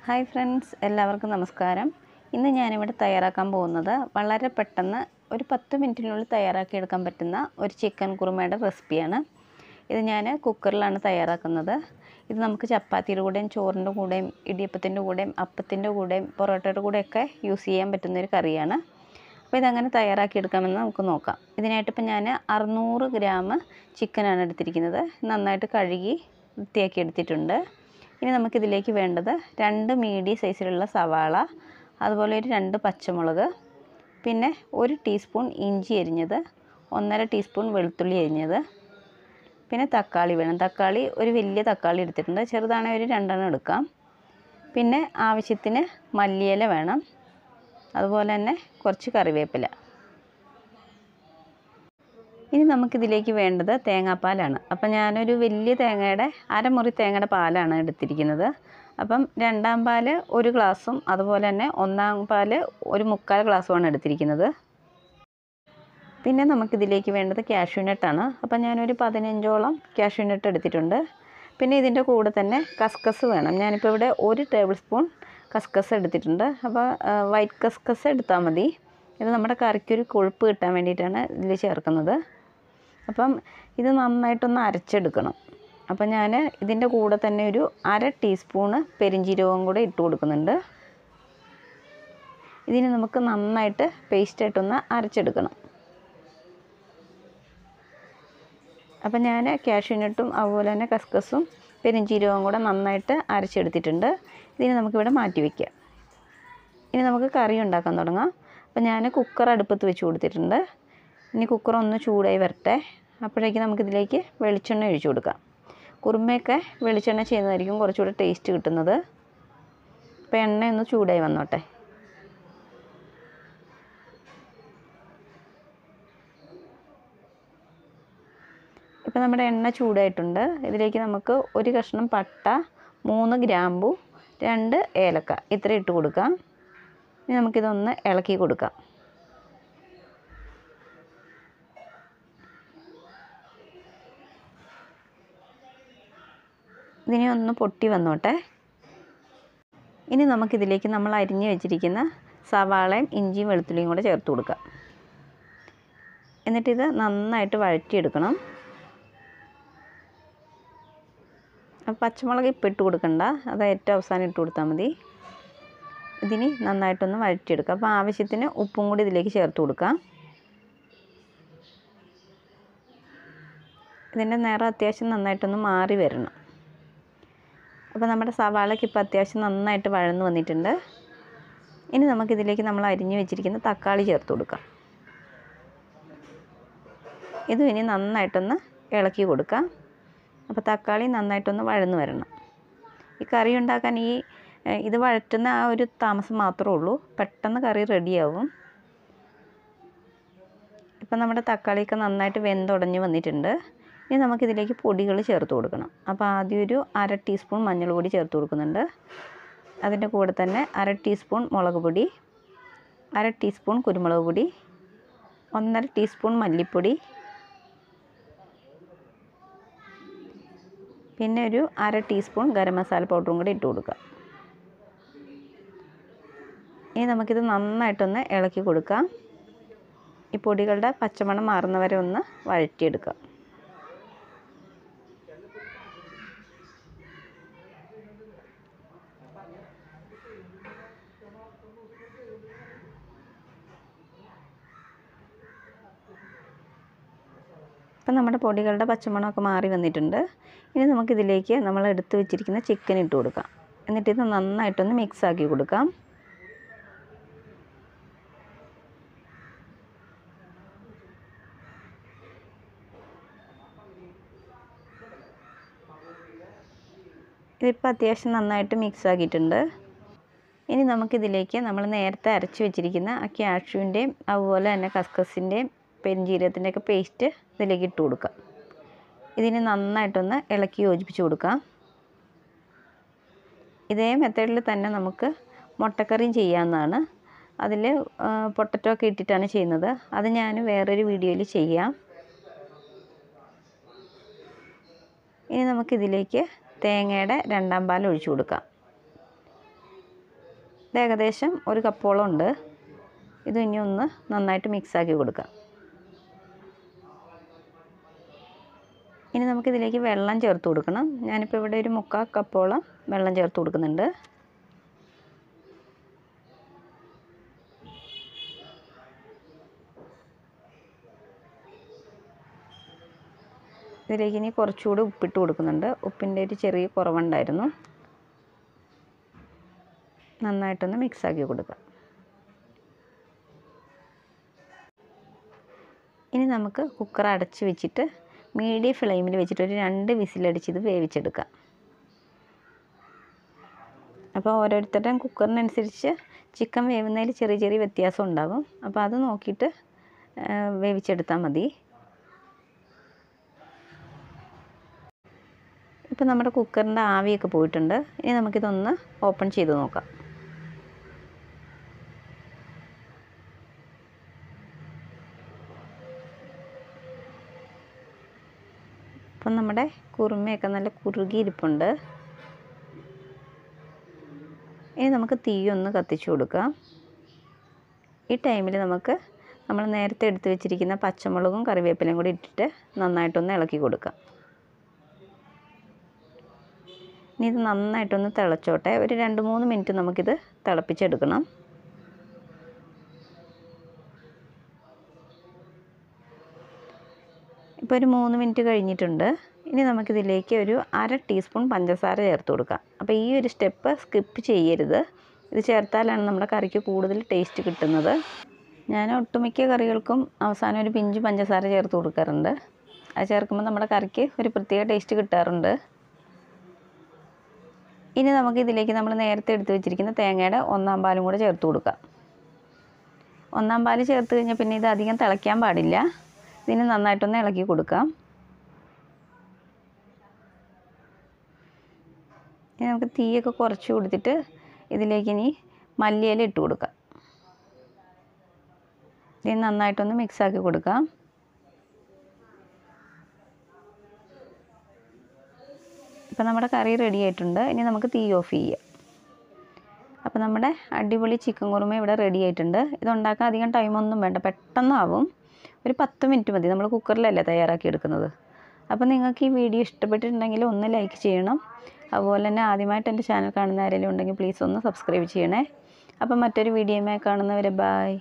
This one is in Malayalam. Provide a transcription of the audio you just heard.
ഹായ് ഫ്രണ്ട്സ്, എല്ലാവർക്കും നമസ്കാരം. ഇന്ന് ഞാനിവിടെ തയ്യാറാക്കാൻ പോകുന്നത് വളരെ പെട്ടെന്ന് ഒരു 10 മിനിറ്റിനുള്ളിൽ തയ്യാറാക്കിയെടുക്കാൻ പറ്റുന്ന ഒരു ചിക്കൻ കുറുമയുടെ റെസിപ്പിയാണ്. ഇത് ഞാൻ കുക്കറിലാണ് തയ്യാറാക്കുന്നത്. ഇത് നമുക്ക് ചപ്പാത്തിയുടെ കൂടെയും ചോറിൻ്റെ കൂടെയും ഇടിയപ്പത്തിൻ്റെ കൂടെയും അപ്പത്തിൻ്റെ കൂടെയും പൊറോട്ടയുടെ കൂടെയൊക്കെ യൂസ് ചെയ്യാൻ പറ്റുന്നൊരു കറിയാണ്. അപ്പോൾ ഇതെങ്ങനെ തയ്യാറാക്കിയെടുക്കാമെന്ന് നമുക്ക് നോക്കാം. ഇതിനായിട്ട് ഇപ്പോൾ ഞാൻ 600 ഗ്രാം ചിക്കനാണ് എടുത്തിരിക്കുന്നത്. നന്നായിട്ട് കഴുകി വൃത്തിയാക്കി എടുത്തിട്ടുണ്ട്. ഇനി നമുക്കിതിലേക്ക് വേണ്ടത് 2 മീഡിയം സൈസിലുള്ള സവാള, അതുപോലെ ഒരു 2 പച്ചമുളക്, പിന്നെ 1 ടീസ്പൂൺ ഇഞ്ചി അരിഞ്ഞത്, 1.5 ടീസ്പൂൺ വെളുത്തുള്ളി അരിഞ്ഞത്, പിന്നെ തക്കാളി വേണം. തക്കാളി ഒരു വലിയ തക്കാളി എടുത്തിട്ടുണ്ട്, ചെറുതാണെങ്കിൽ ഒരു 2 എടുക്കാം. പിന്നെ ആവശ്യത്തിന് മല്ലിയില വേണം, അതുപോലെ തന്നെ കുറച്ച് കറിവേപ്പില. ഇനി നമുക്കിതിലേക്ക് വേണ്ടത് തേങ്ങാപ്പാലാണ്. അപ്പം ഞാനൊരു വലിയ തേങ്ങയുടെ അരമുറി തേങ്ങയുടെ പാലാണ് എടുത്തിരിക്കുന്നത്. അപ്പം 2ാം പാല് 1 ഗ്ലാസ്സും അതുപോലെ തന്നെ 1ാം പാല് ഒരു 3/4 ഗ്ലാസ്സുമാണ് എടുത്തിരിക്കുന്നത്. പിന്നെ നമുക്കിതിലേക്ക് വേണ്ടത് കാഷ്യൂനട്ടാണ്. അപ്പം ഞാനൊരു 15ഓളം കാഷ്യൂനട്ട് എടുത്തിട്ടുണ്ട്. പിന്നെ ഇതിൻ്റെ കൂടെ തന്നെ കസ്കസ് വേണം. ഞാനിപ്പോൾ ഇവിടെ 1 ടേബിൾ സ്പൂൺ കസ്കസ് എടുത്തിട്ടുണ്ട്. അപ്പോൾ വൈറ്റ് കസ്കസ് എടുത്താൽ മതി. ഇത് നമ്മുടെ കറിക്കൊരു കൊഴുപ്പ് കിട്ടാൻ വേണ്ടിയിട്ടാണ് ഇതിൽ ചേർക്കുന്നത്. അപ്പം ഇത് നന്നായിട്ടൊന്ന് അരച്ചെടുക്കണം. അപ്പം ഞാൻ ഇതിൻ്റെ കൂടെ തന്നെ ഒരു 1/2 ടീസ്പൂണ് പെരിഞ്ജീരകവും കൂടെ ഇട്ട് കൊടുക്കുന്നുണ്ട്. ഇതിന് നമുക്ക് നന്നായിട്ട് പേസ്റ്റായിട്ടൊന്ന് അരച്ചെടുക്കണം. അപ്പം ഞാൻ കാഷ്യൂനട്ടും അതുപോലെ തന്നെ കസ്കസും പെരിഞ്ജീരകവും കൂടെ നന്നായിട്ട് അരച്ചെടുത്തിട്ടുണ്ട്. ഇതിന് നമുക്കിവിടെ മാറ്റി വയ്ക്കാം. ഇനി നമുക്ക് കറി ഉണ്ടാക്കാൻ തുടങ്ങാം. അപ്പം ഞാൻ കുക്കർ അടുപ്പത്ത് വെച്ച് കൊടുത്തിട്ടുണ്ട്. ഇനി കുക്കർ ഒന്ന് ചൂടായി വരട്ടെ. അപ്പോഴേക്കും നമുക്കിതിലേക്ക് വെളിച്ചെണ്ണ ഒഴിച്ചു കൊടുക്കാം. കുറുമയൊക്കെ വെളിച്ചെണ്ണ ചെയ്യുന്നതായിരിക്കും കുറച്ചുകൂടെ ടേസ്റ്റ് കിട്ടുന്നത്. അപ്പോൾ എണ്ണ ഒന്ന് ചൂടായി വന്നോട്ടെ. ഇപ്പോൾ നമ്മുടെ എണ്ണ ചൂടായിട്ടുണ്ട്. ഇതിലേക്ക് നമുക്ക് 1 കഷ്ണം പട്ട, 3 ഗ്രാമ്പു, 2 ഏലക്ക ഇത്ര ഇട്ട് കൊടുക്കാം. ഇനി നമുക്കിതൊന്ന് ഇളക്കി കൊടുക്കാം. ഇതിനെ ഒന്ന് പൊട്ടി വന്നോട്ടെ. ഇനി നമുക്കിതിലേക്ക് നമ്മൾ അരിഞ്ഞ് വെച്ചിരിക്കുന്ന സവാളയും ഇഞ്ചിയും വെളുത്തുള്ളിയും കൂടെ ചേർത്ത് കൊടുക്കാം. എന്നിട്ടിത് നന്നായിട്ട് വഴറ്റിയെടുക്കണം. പച്ചമുളക് ഇപ്പം ഇട്ട് കൊടുക്കണ്ട, അത് ഏറ്റവും അവസാനം ഇട്ട് കൊടുത്താൽ മതി. ഇതിന് നന്നായിട്ടൊന്ന് വഴറ്റിയെടുക്കാം. അപ്പോൾ ആവശ്യത്തിന് ഉപ്പും കൂടി ഇതിലേക്ക് ചേർത്ത് കൊടുക്കാം. ഇതിൻ്റെ നിറം അത്യാവശ്യം നന്നായിട്ടൊന്ന് മാറി വരണം. അപ്പോൾ നമ്മുടെ സവാളയ്ക്ക് ഇപ്പോൾ അത്യാവശ്യം നന്നായിട്ട് വഴന്ന് വന്നിട്ടുണ്ട്. ഇനി നമുക്കിതിലേക്ക് നമ്മൾ അരിഞ്ഞ് വെച്ചിരിക്കുന്ന തക്കാളി ചേർത്ത് കൊടുക്കാം. ഇതും ഇനി നന്നായിട്ടൊന്ന് ഇളക്കി കൊടുക്കാം. അപ്പോൾ തക്കാളി നന്നായിട്ടൊന്ന് വഴന്ന് വരണം. ഈ കറി ഉണ്ടാക്കാൻ ഇത് വഴറ്റുന്ന ആ ഒരു താമസം മാത്രമേ ഉള്ളൂ. പെട്ടെന്ന് കറി റെഡിയാവും. ഇപ്പം നമ്മുടെ തക്കാളിയൊക്കെ നന്നായിട്ട് വെന്തുടഞ്ഞ് വന്നിട്ടുണ്ട്. ഇനി നമുക്കിതിലേക്ക് പൊടികൾ ചേർത്ത് കൊടുക്കണം. അപ്പോൾ ആദ്യം ഒരു 1/2 ടീസ്പൂൺ മഞ്ഞൾപ്പൊടി ചേർത്ത് കൊടുക്കുന്നുണ്ട്. അതിൻ്റെ കൂടെ തന്നെ 1/2 ടീസ്പൂൺ മുളക് പൊടി, 1/2 ടീസ്പൂൺ കുരുമുളക് പൊടി, 1.5 ടീസ്പൂൺ മല്ലിപ്പൊടി, പിന്നെ ഒരു 1/2 ടീസ്പൂൺ ഗരം മസാല പൗഡറും കൂടി ഇട്ട് കൊടുക്കുക. ഇനി നമുക്കിത് നന്നായിട്ടൊന്ന് ഇളക്കി കൊടുക്കാം. ഈ പൊടികളുടെ പച്ചമണം മാറുന്നവരെ ഒന്ന് വഴറ്റിയെടുക്കാം. ഇപ്പം നമ്മുടെ പൊടികളുടെ പച്ചമണമൊക്കെ മാറി വന്നിട്ടുണ്ട്. ഇനി നമുക്കിതിലേക്ക് നമ്മൾ എടുത്ത് വെച്ചിരിക്കുന്ന ചിക്കൻ ഇട്ട് കൊടുക്കാം. എന്നിട്ടിത് നന്നായിട്ടൊന്ന് മിക്സ് ആക്കി കൊടുക്കാം. ഇതിപ്പോൾ അത്യാവശ്യം നന്നായിട്ട് മിക്സ് ആക്കിയിട്ടുണ്ട്. ഇനി നമുക്കിതിലേക്ക് നമ്മൾ നേരത്തെ അരച്ച് വെച്ചിരിക്കുന്ന ആ കാഷ്യൂവിൻ്റെയും അതുപോലെ തന്നെ കസ്കസിൻ്റെയും പെരിഞ്ജീരകത്തിൻ്റെയൊക്കെ പേസ്റ്റ് ഇതിലേക്ക് ഇട്ട് കൊടുക്കാം. ഇതിന് നന്നായിട്ടൊന്ന് ഇളക്കി യോജിപ്പിച്ച് കൊടുക്കാം. ഇതേ മെത്തേഡിൽ തന്നെ നമുക്ക് മുട്ടക്കറിയും ചെയ്യാവുന്നതാണ്. അതിൽ പൊട്ടറ്റോ ഒക്കെ ഇട്ടിട്ടാണ് ചെയ്യുന്നത്. അത് ഞാൻ വേറൊരു വീഡിയോയിൽ ചെയ്യാം. ഇനി നമുക്കിതിലേക്ക് തേങ്ങയുടെ 2ാം പാൽ ഒഴിച്ചു കൊടുക്കാം. ഇത് ഏകദേശം 1 കപ്പോളം ഉണ്ട്. ഇത് ഇനി ഒന്ന് നന്നായിട്ട് മിക്സാക്കി കൊടുക്കാം. ഇനി നമുക്കിതിലേക്ക് വെള്ളം ചേർത്ത് കൊടുക്കണം. ഞാനിപ്പോൾ ഇവിടെ ഒരു 3/4 കപ്പോളം വെള്ളം ചേർത്ത് കൊടുക്കുന്നുണ്ട്. ഇതിലേക്ക് ഇനി കുറച്ചുകൂടി ഉപ്പിട്ട് കൊടുക്കുന്നുണ്ട്. ഉപ്പിൻ്റെ ഒരു ചെറിയ കുറവുണ്ടായിരുന്നു. നന്നായിട്ടൊന്ന് മിക്സാക്കി കൊടുക്കാം. ഇനി നമുക്ക് കുക്കർ അടച്ച് വെച്ചിട്ട് മീഡിയം ഫ്ലെയിമിൽ വെച്ചിട്ട് ഒരു 2 വിസിലടിച്ച് ഇത് വേവിച്ചെടുക്കാം. അപ്പോൾ ഓരോരുത്തരുടെയും കുക്കറിനനുസരിച്ച് ചിക്കൻ വേവുന്നതിൽ ചെറിയ ചെറിയ വ്യത്യാസം ഉണ്ടാകും. അപ്പോൾ അത് നോക്കിയിട്ട് വേവിച്ചെടുത്താൽ മതി. ഇപ്പോൾ നമ്മുടെ കുക്കറിൻ്റെ ആവിയൊക്കെ പോയിട്ടുണ്ട്. ഇനി നമുക്കിതൊന്ന് ഓപ്പൺ ചെയ്ത് നോക്കാം. അപ്പം നമ്മുടെ കുറുമയൊക്കെ നല്ല കുറുകിയിരിപ്പുണ്ട്. ഇനി നമുക്ക് തീയൊന്ന് കത്തിച്ചു കൊടുക്കാം. ഈ ടൈമിൽ നമുക്ക് നമ്മൾ നേരത്തെ എടുത്ത് വെച്ചിരിക്കുന്ന പച്ചമുളകും കറിവേപ്പിലയും കൂടി ഇട്ടിട്ട് നന്നായിട്ടൊന്ന് ഇളക്കി കൊടുക്കാം. ഇനി ഇത് നന്നായിട്ടൊന്ന് തിളച്ചോട്ടെ. ഒരു 2-3 മിനിറ്റ് നമുക്കിത് തിളപ്പിച്ചെടുക്കണം. ഇപ്പോൾ ഒരു 3 മിനിറ്റ് കഴിഞ്ഞിട്ടുണ്ട്. ഇനി നമുക്കിതിലേക്ക് ഒരു 1/2 ടീസ്പൂൺ പഞ്ചസാര ചേർത്ത് കൊടുക്കാം. അപ്പോൾ ഈ ഒരു സ്റ്റെപ്പ് സ്കിപ്പ് ചെയ്യരുത്. ഇത് ചേർത്താലാണ് നമ്മുടെ കറിക്ക് കൂടുതൽ ടേസ്റ്റ് കിട്ടുന്നത്. ഞാൻ ഒട്ടുമിക്ക കറികൾക്കും അവസാനം ഒരു പിഞ്ച് പഞ്ചസാര ചേർത്ത് കൊടുക്കാറുണ്ട്. അത് ചേർക്കുമ്പോൾ നമ്മുടെ കറിക്ക് ഒരു പ്രത്യേക ടേസ്റ്റ് കിട്ടാറുണ്ട്. ഇനി നമുക്കിതിലേക്ക് നമ്മൾ നേരത്തെ എടുത്ത് വെച്ചിരിക്കുന്ന തേങ്ങയുടെ 1/4 പാലും കൂടെ ചേർത്ത് കൊടുക്കാം. 1/4 പാൽ ചേർത്ത് കഴിഞ്ഞാൽ പിന്നെ ഇത് അധികം തിളയ്ക്കാൻ പാടില്ല. ഇതിന് നന്നായിട്ടൊന്ന് ഇളക്കി കൊടുക്കാം. ഇനി നമുക്ക് തീയൊക്കെ കുറച്ച് കൊടുത്തിട്ട് ഇതിലേക്ക് ഇനി മല്ലിയില ഇട്ട് കൊടുക്കാം. ഇത് നന്നായിട്ടൊന്ന് മിക്സാക്കി കൊടുക്കാം. ഇപ്പോൾ നമ്മുടെ കറി റെഡി ആയിട്ടുണ്ട്. ഇനി നമുക്ക് തീ ഓഫ് ചെയ്യാം. അപ്പോൾ നമ്മുടെ അടിപൊളി ചിക്കൻ കുറുമ ഇവിടെ റെഡി ആയിട്ടുണ്ട്. ഇതുണ്ടാക്കാൻ അധികം ടൈമൊന്നും വേണ്ട, പെട്ടെന്നാവും. ഒരു 10 മിനിറ്റ് മതി. നമ്മൾ കുക്കറിലല്ലേ തയ്യാറാക്കി എടുക്കുന്നത്. അപ്പോൾ നിങ്ങൾക്ക് ഈ വീഡിയോ ഇഷ്ടപ്പെട്ടിട്ടുണ്ടെങ്കിൽ ഒന്ന് ലൈക്ക് ചെയ്യണം. അതുപോലെ തന്നെ ആദ്യമായിട്ട് എൻ്റെ ചാനൽ കാണുന്ന ആരെങ്കിലും ഉണ്ടെങ്കിൽ പ്ലീസ് ഒന്ന് സബ്സ്ക്രൈബ് ചെയ്യണേ. അപ്പോൾ മറ്റൊരു വീഡിയോയുമായി കാണുന്നവരെ ബായ്.